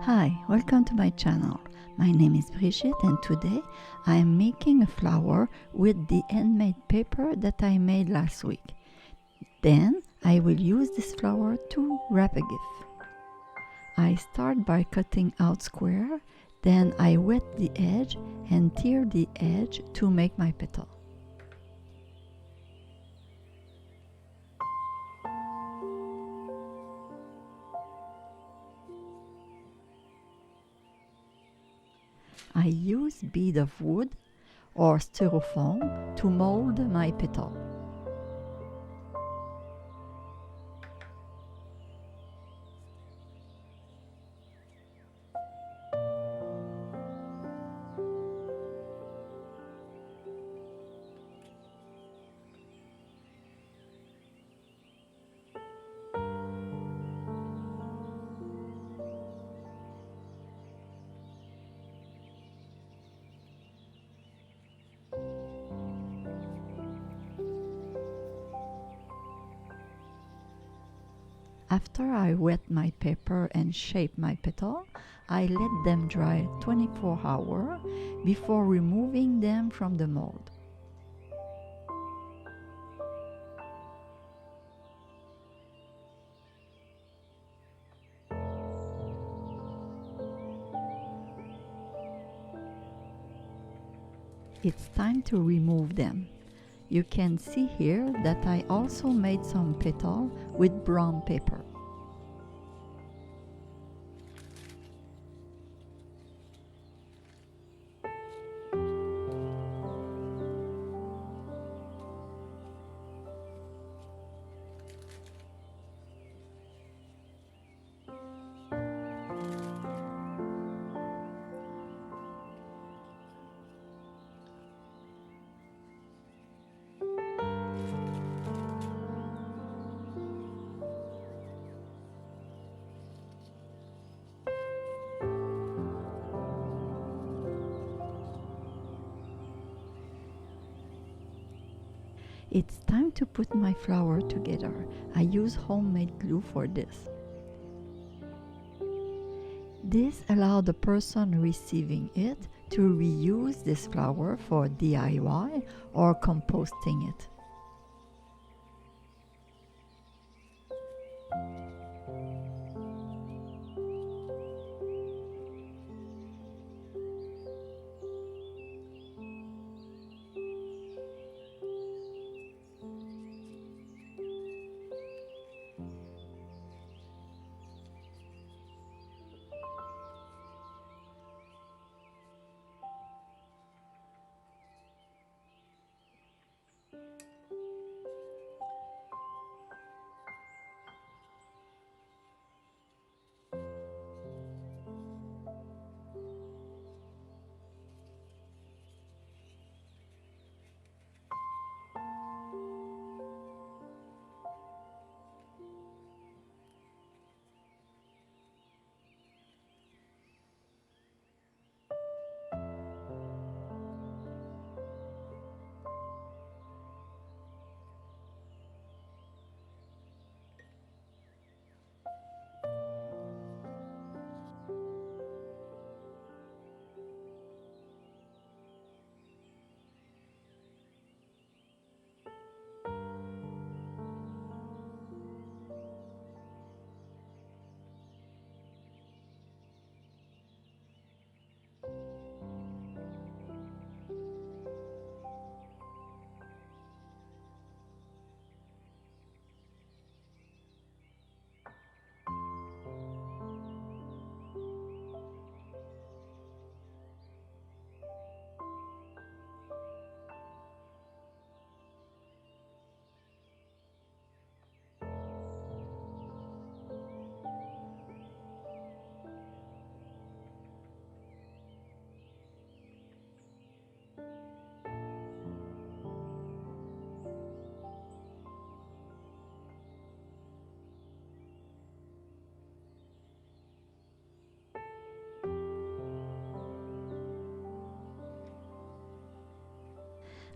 Hi, welcome to my channel. My name is Brigitte and today I am making a flower with the handmade paper that I made last week. Then I will use this flower to wrap a gift. I start by cutting out square, then I wet the edge and tear the edge to make my petal. I use bead of wood or styrofoam to mold my petal. After I wet my paper and shape my petal, I let them dry 24 hours before removing them from the mold. It's time to remove them. You can see here that I also made some petal with brown paper. It's time to put my flower together. I use homemade glue for this. This allows the person receiving it to reuse this flower for DIY or composting it.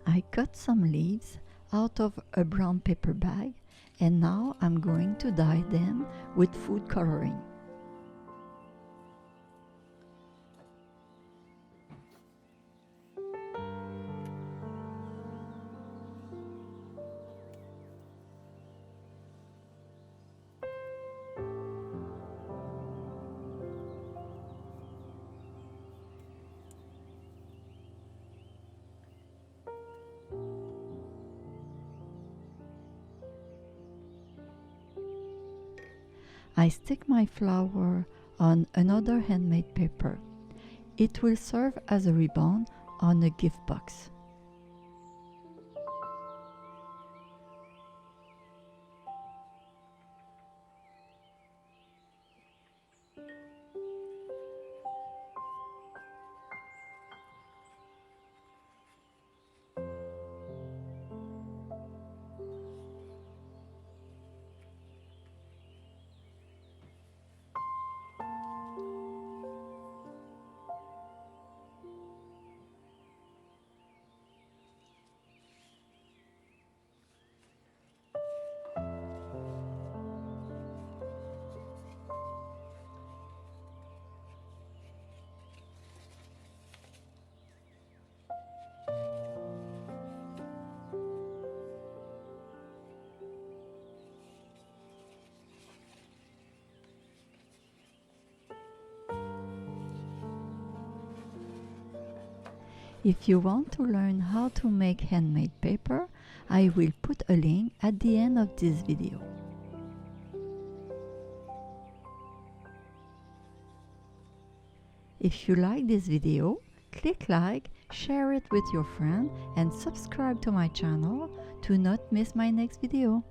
I cut some leaves out of a brown paper bag and now I'm going to dye them with food coloring. I stick my flower on another handmade paper. It will serve as a ribbon on a gift box. If you want to learn how to make handmade paper, I will put a link at the end of this video. If you like this video, click like, share it with your friend, and subscribe to my channel to not miss my next video.